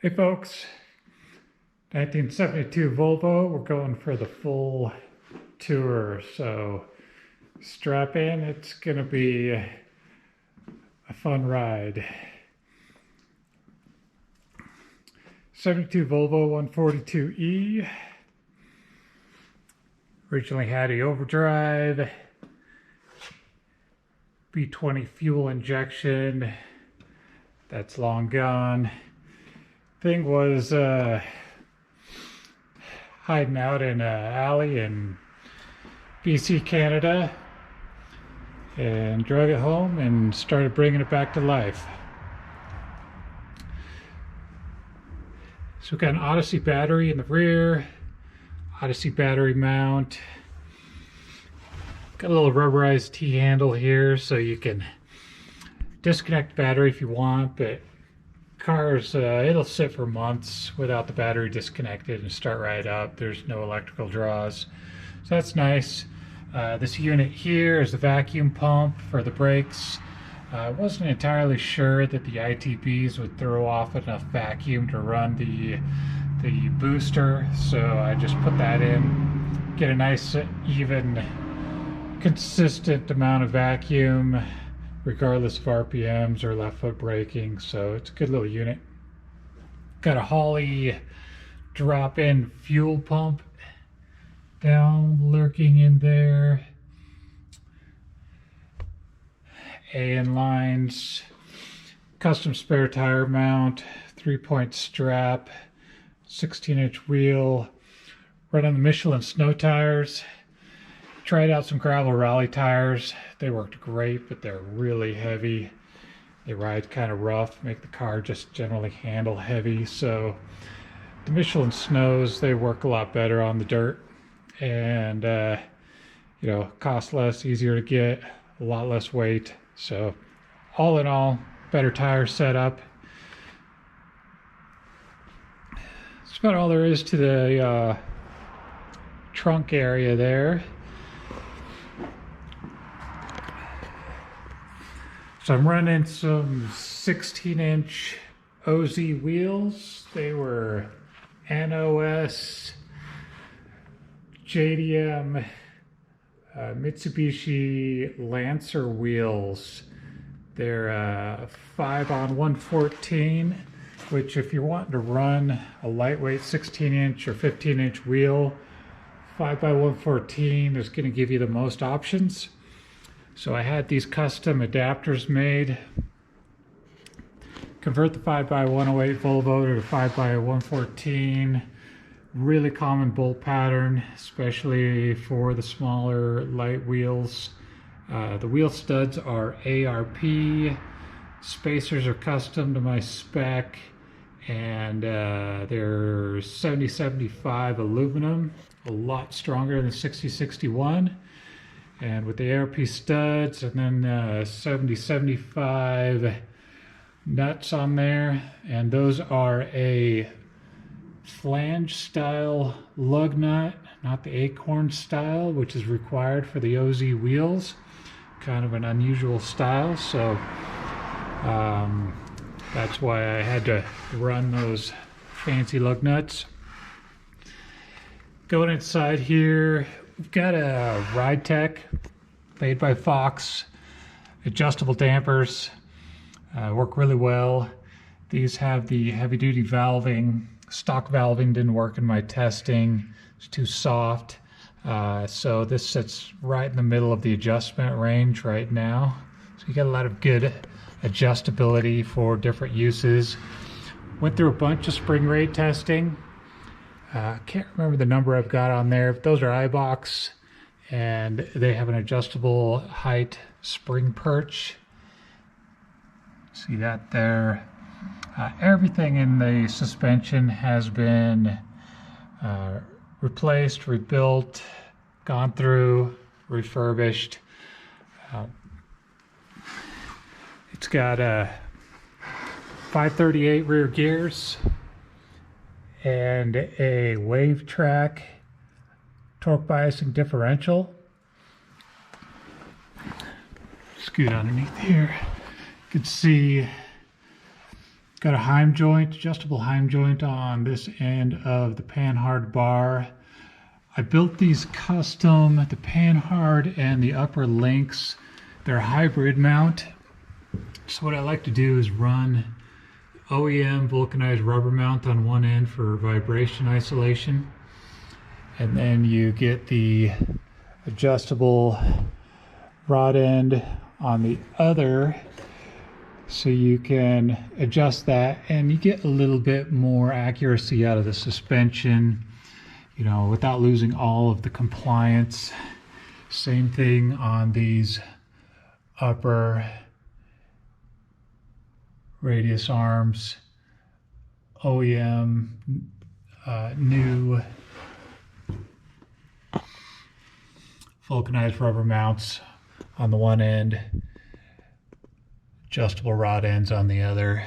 Hey folks, 1972 Volvo. We're going for the full tour, so strap in. It's gonna be a fun ride. 72 Volvo 142E. Originally had a overdrive, B20 fuel injection. That's long gone. Thing was hiding out in an alley in BC, Canada, and drug it home and started bringing it back to life. So we've got an Odyssey battery in the rear, Odyssey battery mount. Got a little rubberized T-handle here so you can disconnect the battery if you want, but cars, it'll sit for months without the battery disconnected and start right up. There's no electrical draws, so that's nice. This unit here is the vacuum pump for the brakes. I wasn't entirely sure that the ITBs would throw off enough vacuum to run the booster, so I just put that in, get a nice even consistent amount of vacuum regardless of RPMs or left foot braking, so it's a good little unit. Got a Holley drop-in fuel pump down lurking in there. AN lines, custom spare tire mount, 3-point strap, 16-inch wheel, run on the Michelin snow tires. Tried out some gravel rally tires. They worked great, but they're really heavy. They ride kind of rough, make the car just generally handle heavy. So the Michelin snows, they work a lot better on the dirt, and cost less, easier to get, a lot less weight. So all in all, better tire setup. That's about all there is to the trunk area there. So I'm running some 16-inch OZ wheels. They were NOS, JDM, Mitsubishi Lancer wheels. They're 5/114, which if you're wanting to run a lightweight 16-inch or 15-inch wheel, 5/114 is going to give you the most options. So I had these custom adapters made. Convert the 5/108 Volvo to the 5/114. Really common bolt pattern, especially for the smaller light wheels. The wheel studs are ARP. Spacers are custom to my spec, and they're 70/75 aluminum, a lot stronger than 60/61. And with the ARP studs, and then 70/75 nuts on there, and those are a flange style lug nut, not the acorn style, which is required for the OZ wheels. Kind of an unusual style, so that's why I had to run those fancy lug nuts. Going inside here, we've got a Ride Tech made by Fox, adjustable dampers, work really well. These have the heavy duty valving. Stock valving didn't work in my testing, it's too soft. So this sits right in the middle of the adjustment range right now. So you got a lot of good adjustability for different uses. Went through a bunch of spring rate testing. Can't remember the number I've got on there, but those are iBox, and they have an adjustable height spring perch. See that there? Everything in the suspension has been replaced, rebuilt, gone through, refurbished. It's got 538 rear gears and a wave track torque biasing differential. Scoot underneath here. You can see Got a heim joint, adjustable heim joint on this end of the panhard bar. I built these custom, the panhard and the upper links. They're a hybrid mount. So what I like to do is run OEM vulcanized rubber mount on one end for vibration isolation. And then you get the adjustable rod end on the other, so you can adjust that and you get a little bit more accuracy out of the suspension, you know, without losing all of the compliance. Same thing on these upper radius arms, OEM new vulcanized rubber mounts on the one end, adjustable rod ends on the other.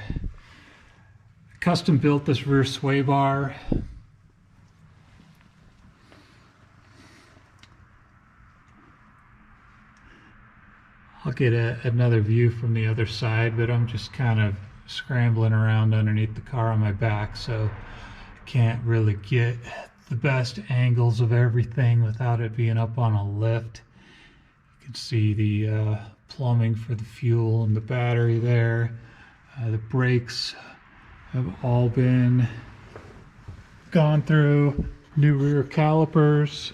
Custom built this rear sway bar. I'll get another view from the other side, but I'm just kind of scrambling around underneath the car on my back, so can't really get the best angles of everything without it being up on a lift. You can see the plumbing for the fuel and the battery there. The brakes have all been gone through. New rear calipers,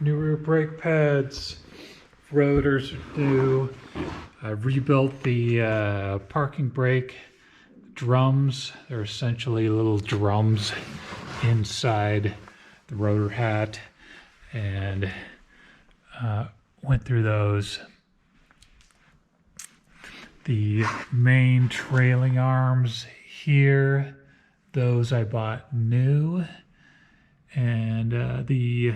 new rear brake pads, rotors are new. I rebuilt the parking brake drums. They're essentially little drums inside the rotor hat, and went through those. The main trailing arms here, those I bought new, and the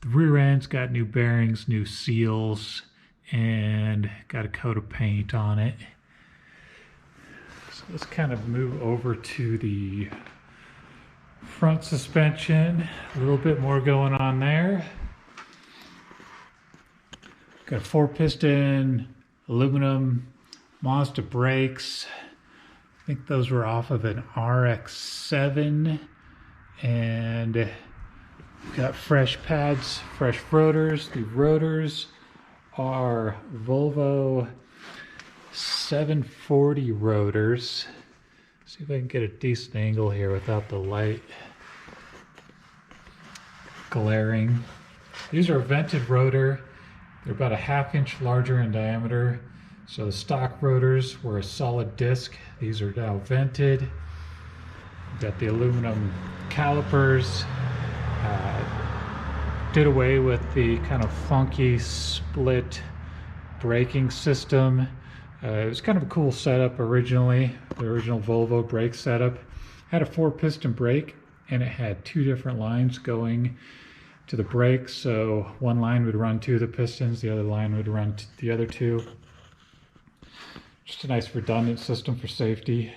rear end's got new bearings, new seals, and got a coat of paint on it. So let's kind of move over to the front suspension. A little bit more going on there. Got 4-piston aluminum Mazda brakes. I think those were off of an RX-7, and got fresh pads, fresh rotors. The rotors are Volvo 740 rotors. See if I can get a decent angle here without the light glaring. These are a vented rotor. They're about a 1/2 inch larger in diameter. So the stock rotors were a solid disc. These are now vented. We've got the aluminum calipers. Did away with the kind of funky split braking system. It was kind of a cool setup originally. The original Volvo brake setup had a 4-piston brake, and it had 2 different lines going to the brake. So one line would run 2 of the pistons, the other line would run the other 2. Just a nice redundant system for safety.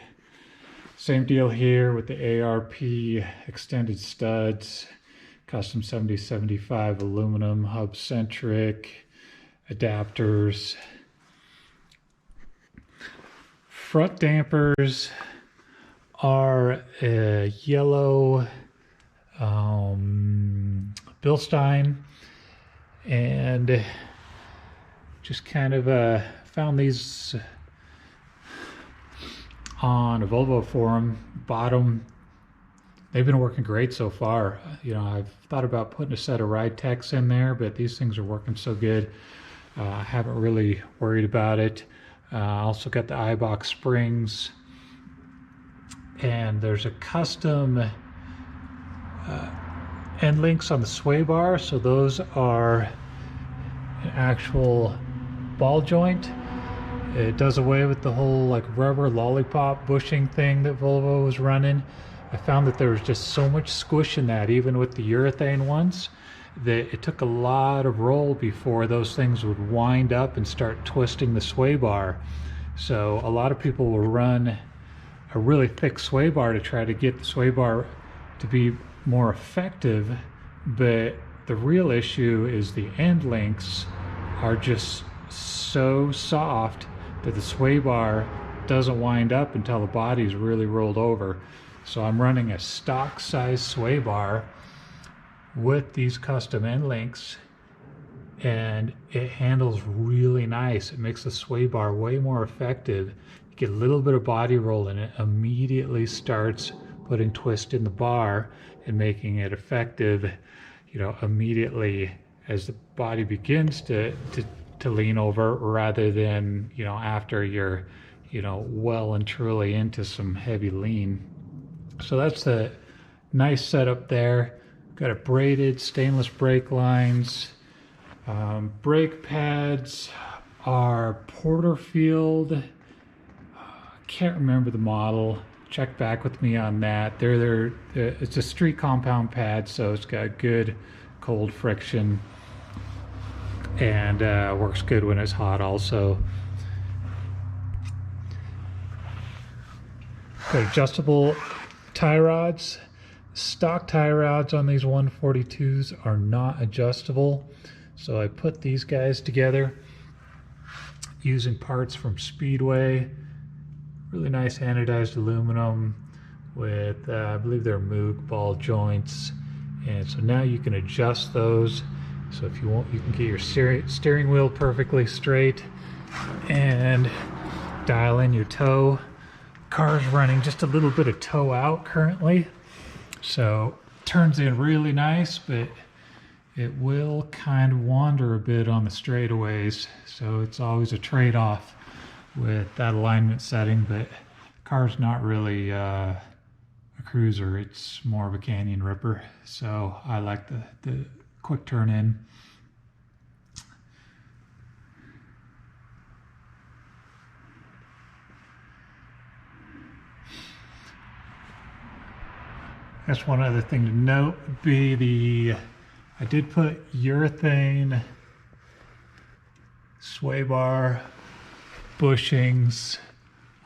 Same deal here with the ARP extended studs, custom 70-75 aluminum, hub-centric adapters. Front dampers are a yellow Bilstein, and just kind of found these on a Volvo forum. Bottom, they've been working great so far. You know, I've thought about putting a set of ride techs in there, but these things are working so good. I haven't really worried about it. Also got the iBox springs, and there's a custom end links on the sway bar. So those are an actual ball joint. It does away with the whole like rubber lollipop bushing thing that Volvo was running. I found that there was just so much squish in that, even with the urethane ones, that it took a lot of roll before those things would wind up and start twisting the sway bar. So a lot of people will run a really thick sway bar to try to get the sway bar to be more effective, but the real issue is the end links are just so soft but the sway bar doesn't wind up until the body's really rolled over. So I'm running a stock size sway bar with these custom end links, and it handles really nice. It makes the sway bar way more effective. You get a little bit of body roll and it immediately starts putting twist in the bar and making it effective, you know, immediately as the body begins to lean over, rather than, you know, after you're, you know, well and truly into some heavy lean. So that's a nice setup there. Got a braided stainless brake lines. Brake pads are Porterfield. Can't remember the model. Check back with me on that. It's a street compound pad, so it's got good cold friction, and works good when it's hot also. Got adjustable tie rods. Stock tie rods on these 142s are not adjustable, so I put these guys together using parts from Speedway. Really nice anodized aluminum with, I believe they're Moog ball joints. And so now you can adjust those. So if you want, you can get your steering wheel perfectly straight and dial in your toe. Car's running just a little bit of toe out currently. So turns in really nice, but it will kind of wander a bit on the straightaways. So it's always a trade-off with that alignment setting, but car's not really a cruiser, it's more of a canyon ripper, so I like the quick turn in. That's one other thing to note would be I did put urethane sway bar bushings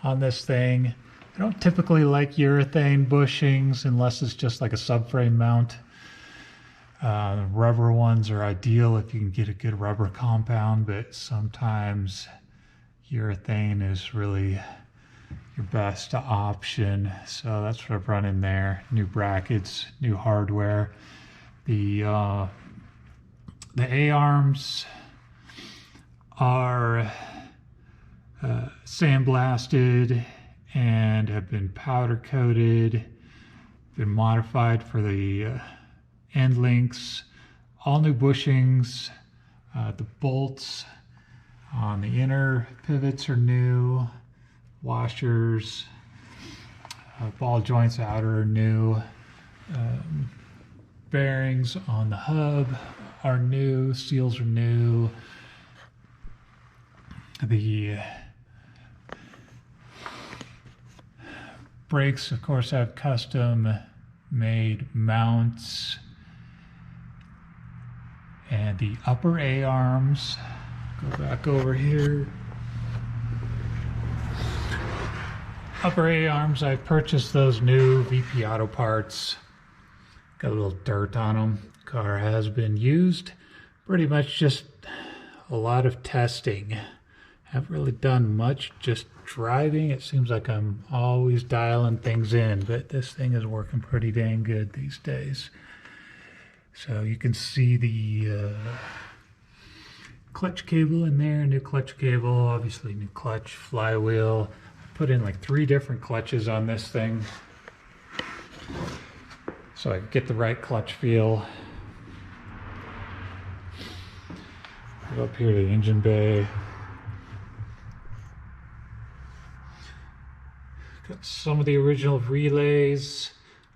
on this thing. I don't typically like urethane bushings unless it's just like a subframe mount. Rubber ones are ideal if you can get a good rubber compound, but sometimes urethane is really your best option. So that's what I've run in there. New brackets, new hardware. The A-arms are sandblasted and have been powder coated, been modified for the end links, all new bushings. The bolts on the inner pivots are new, washers, ball joints outer are new, bearings on the hub are new, seals are new. The brakes, of course, have custom made mounts, and the upper A-arms, go back over here. Upper A-arms, I purchased those new VP Auto parts. Got a little dirt on them. Car has been used. Pretty much just a lot of testing. Haven't really done much, just driving. It seems like I'm always dialing things in, but this thing is working pretty dang good these days. So you can see the clutch cable in there, new clutch cable, obviously new clutch, flywheel. I put in like 3 different clutches on this thing so I get the right clutch feel. Go up here to the engine bay. Got some of the original relays.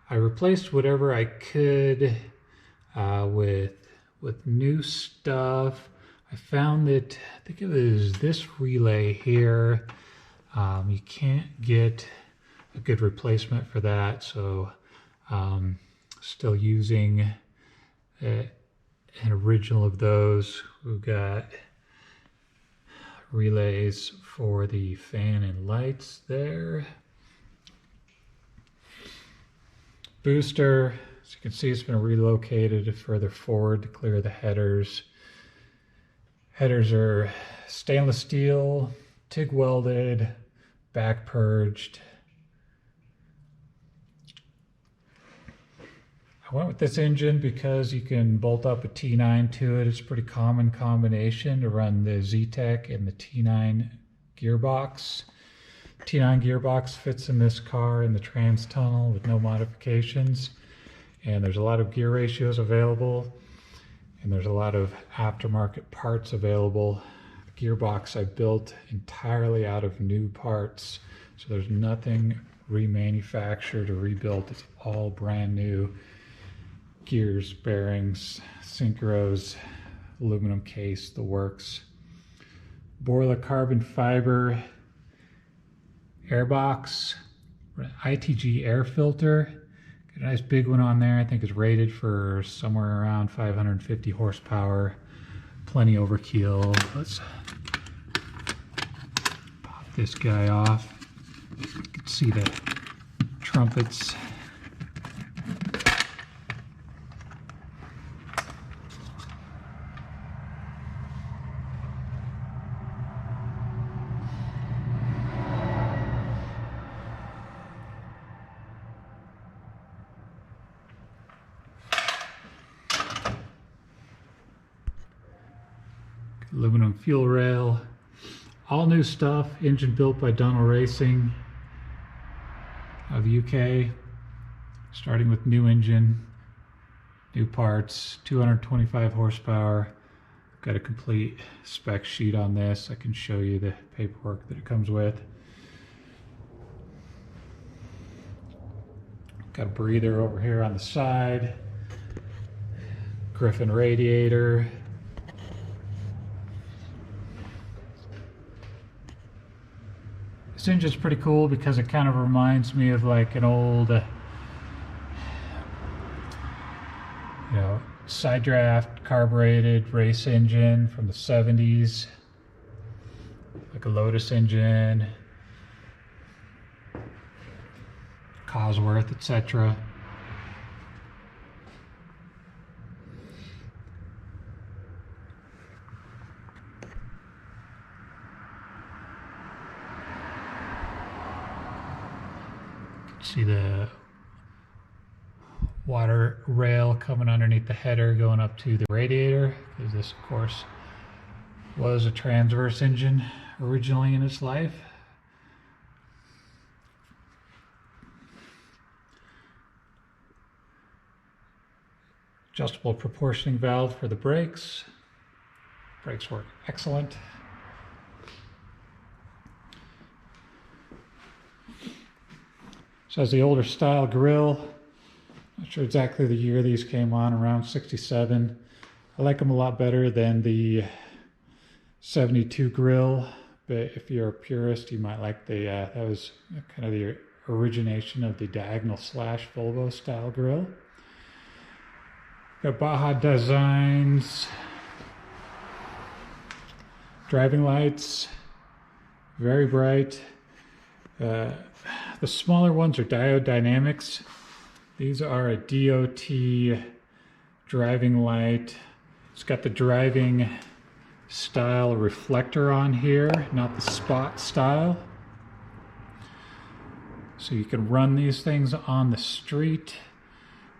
I replaced whatever I could with new stuff. I found that, I think it was this relay here. You can't get a good replacement for that, so still using an original of those. We've got relays for the fan and lights there. Booster, as you can see, it's been relocated further forward to clear the headers. Headers are stainless steel TIG welded, back purged. I went with this engine because you can bolt up a T9 to it. It's a pretty common combination to run the Zetec and the T9 gearbox. T9 gearbox fits in this car in the trans tunnel with no modifications. And there's a lot of gear ratios available. And there's a lot of aftermarket parts available. The gearbox I built entirely out of new parts. So there's nothing remanufactured or rebuilt. It's all brand new. Gears, bearings, synchros, aluminum case, the works. Boiler carbon fiber airbox, ITG air filter. Got a nice big one on there. I think it's rated for somewhere around 550 horsepower. Plenty overkill. Let's pop this guy off. You can see the trumpets. Aluminum fuel rail, all new stuff, engine built by Donald Racing of UK, starting with new engine, new parts, 225 horsepower. Got a complete spec sheet on this. I can show you the paperwork that it comes with. Got a breather over here on the side, Griffin radiator. This engine's pretty cool because it kind of reminds me of like an old, side draft carbureted race engine from the 70s, like a Lotus engine, Cosworth, etc. See the water rail coming underneath the header going up to the radiator, because this of course was a transverse engine originally in its life. Adjustable proportioning valve for the brakes. Brakes work excellent. So as the older style grill, not sure exactly the year these came on, around 67. I like them a lot better than the 72 grill, but if you're a purist, you might like the, that was kind of the origination of the diagonal slash Volvo style grill. Got Baja designs, driving lights, very bright. The smaller ones are diode dynamics. These are a DOT driving light. It's got the driving style reflector on here, not the spot style. So you can run these things on the street.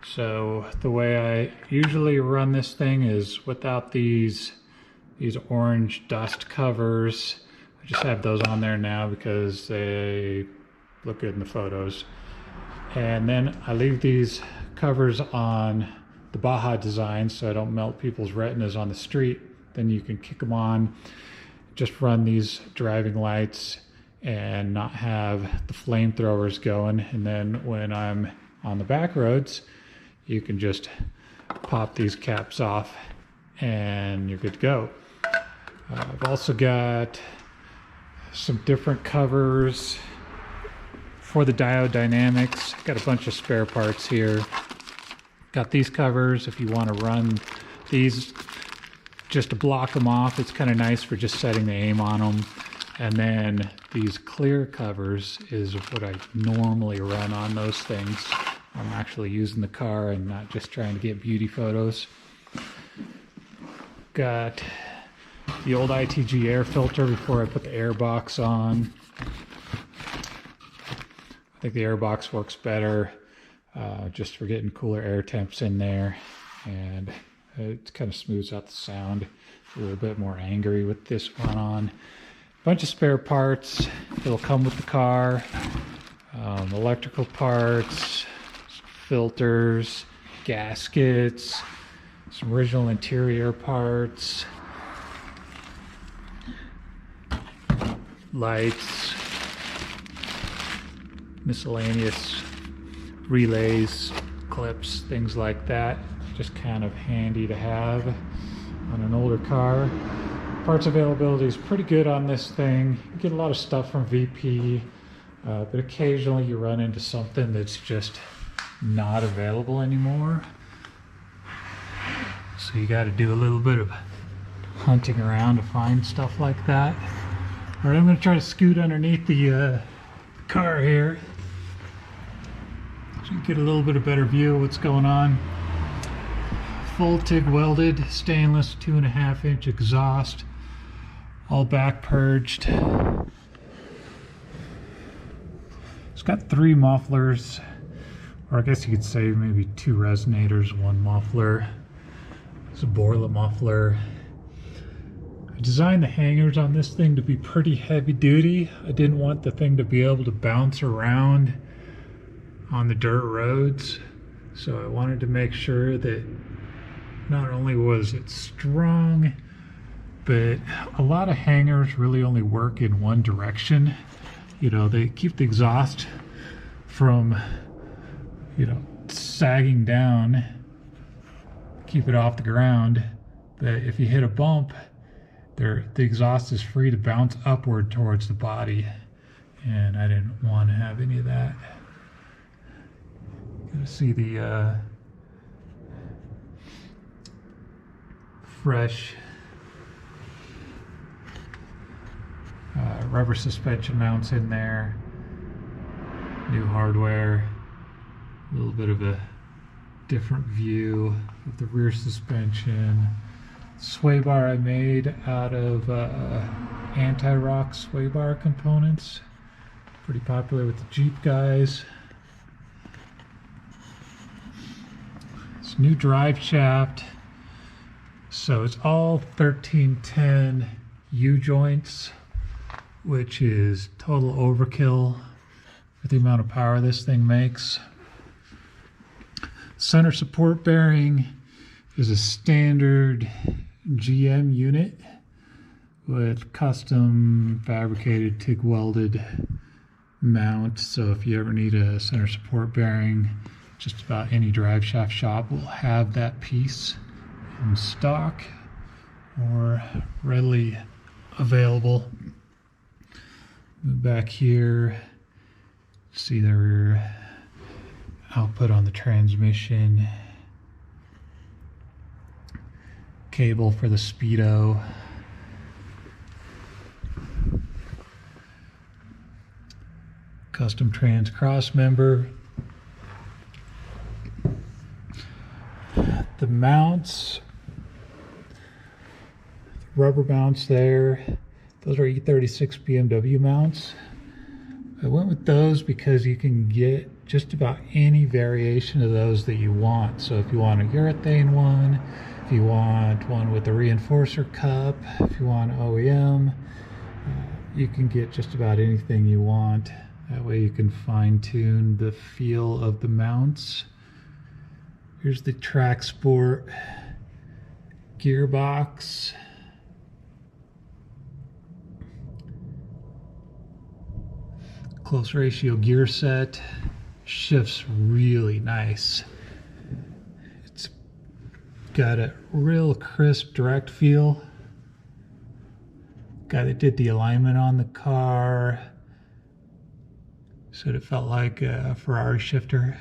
So the way I usually run this thing is without these orange dust covers. I just have those on there now because they look good in the photos. And then I leave these covers on the Baja design so I don't melt people's retinas on the street. Then you can kick them on, just run these driving lights and not have the flamethrowers going. And then when I'm on the back roads, you can just pop these caps off and you're good to go. I've also got some different covers for the diode dynamics. Got a bunch of spare parts here. Got these covers if you want to run these just to block them off. It's kind of nice for just setting the aim on them. And then these clear covers is what I normally run on those things. I'm actually using the car and not just trying to get beauty photos. Got the old ITG air filter before I put the air box on. I think the air box works better just for getting cooler air temps in there, and it kind of smooths out the sound. It's a little bit more angry with this one on. Bunch of spare parts that'll come with the car, electrical parts, filters, gaskets, some original interior parts, lights, miscellaneous relays, clips, things like that. Just kind of handy to have on an older car. Parts availability is pretty good on this thing. You get a lot of stuff from VP, but occasionally you run into something that's just not available anymore. So you got to do a little bit of hunting around to find stuff like that. All right, I'm going to try to scoot underneath the car here so you can get a little bit of better view of what's going on. Full TIG welded stainless 2.5-inch exhaust, all back purged. It's got 3 mufflers, or I guess you could say maybe 2 resonators, 1 muffler. It's a Borla muffler. I designed the hangers on this thing to be pretty heavy duty. I didn't want the thing to be able to bounce around on the dirt roads, so I wanted to make sure that not only was it strong, but a lot of hangers really only work in one direction. You know, they keep the exhaust from, you know, sagging down, keep it off the ground. But if you hit a bump, the exhaust is free to bounce upward towards the body, and I didn't want to have any of that. You see the fresh rubber suspension mounts in there, new hardware, a little bit of a different view of the rear suspension. Sway bar I made out of anti-rock sway bar components, pretty popular with the Jeep guys. It's new drive shaft, so it's all 1310 U-joints, which is total overkill for the amount of power this thing makes. Center support bearing is a standard GM unit with custom fabricated TIG welded mount. So if you ever need a center support bearing, just about any drive shaft shop will have that piece in stock or readily available. Move back here, see the rear output on the transmission, cable for the speedo, custom trans cross member. The mounts, rubber mounts there, those are E36 BMW mounts. I went with those because you can get just about any variation of those that you want. So if you want a urethane one, if you want one with a reinforcer cup, if you want OEM, you can get just about anything you want. That way you can fine-tune the feel of the mounts. Here's the Track Sport gearbox. Close ratio gear set. Shifts really nice. It's got a real crisp, direct feel. Guy that did the alignment on the car said it felt like a Ferrari shifter.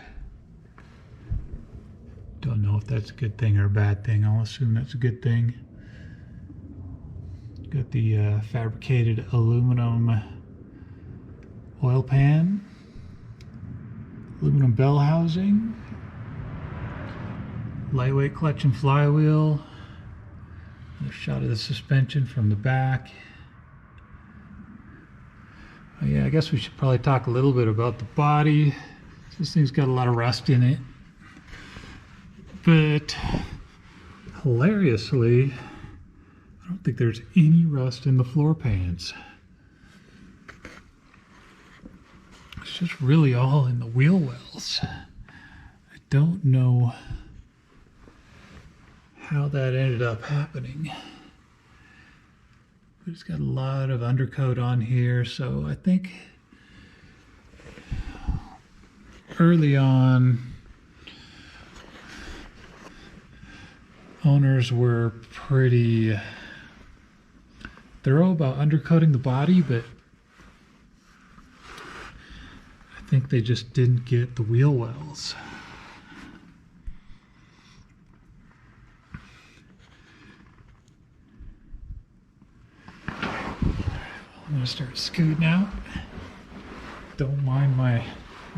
Don't know if that's a good thing or a bad thing. I'll assume that's a good thing. Got the fabricated aluminum oil pan, aluminum bell housing, lightweight clutch and flywheel, A shot of the suspension from the back. Oh yeah, I guess we should probably talk a little bit about the body. This thing's got a lot of rust in it. But hilariously, I don't think there's any rust in the floor pans. It's just really all in the wheel wells. I don't know how that ended up happening. But it's got a lot of undercoat on here, so I think early on owners were pretty thorough about undercoating the body, but I think they just didn't get the wheel wells. I'm gonna start scooting out. Don't mind my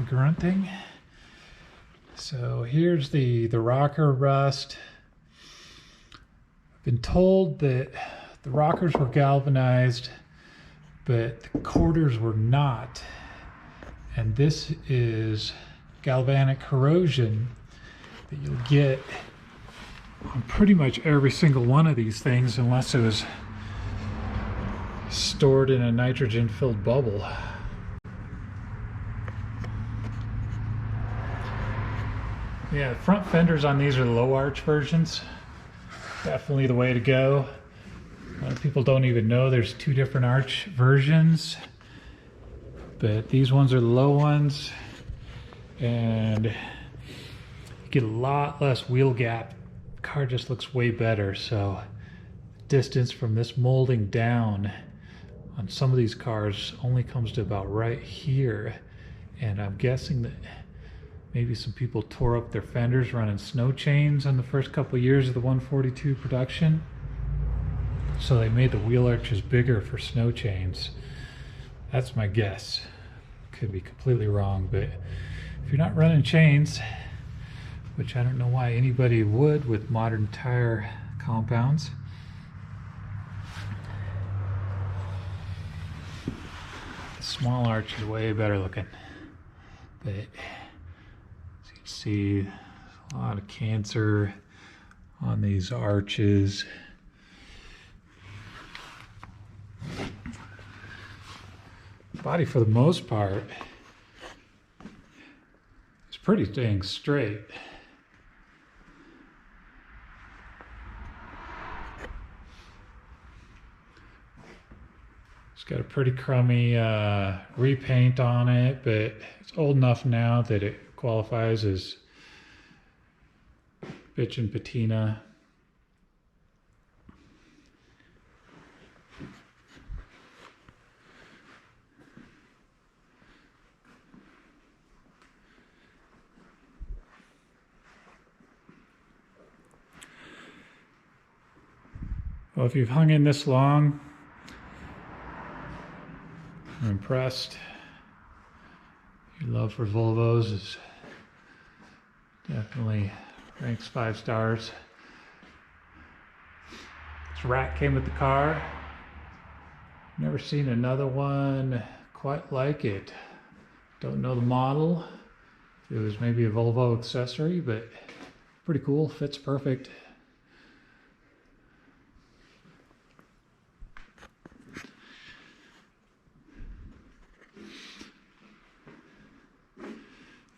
grunting. So here's the rocker rust. I've been told that the rockers were galvanized, but the quarters were not. And this is galvanic corrosion that you'll get on pretty much every single one of these things, unless it was stored in a nitrogen-filled bubble. Yeah, front fenders on these are the low arch versions. Definitely the way to go. A lot of people don't even know there's two different arch versions, but these ones are the low ones, and you get a lot less wheel gap. The car just looks way better. So distance from this molding down on some of these cars only comes to about right here, and I'm guessing that maybe some people tore up their fenders running snow chains on the first couple of years of the 142 production, so they made the wheel arches bigger for snow chains. That's my guess. Could be completely wrong, but if you're not running chains, which I don't know why anybody would with modern tire compounds, the small arch is way better looking. But as you can see, there's a lot of cancer on these arches. Body, for the most part, is pretty dang straight. It's got a pretty crummy repaint on it, but it's old enough now that it qualifies as bitch and patina. Well, if you've hung in this long, I'm impressed. Your love for Volvos is definitely ranks 5 stars. This rack came with the car. Never seen another one quite like it. Don't know the model. It was maybe a Volvo accessory, but pretty cool. Fits perfect.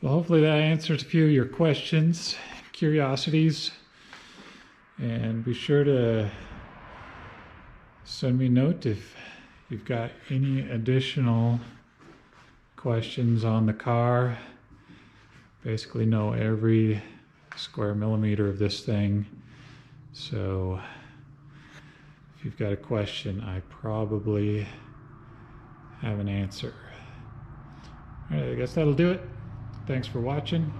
Well, hopefully that answers a few of your questions, curiosities, and be sure to send me a note if you've got any additional questions on the car. Basically know every square millimeter of this thing, so if you've got a question, I probably have an answer. All right, I guess that'll do it. Thanks for watching.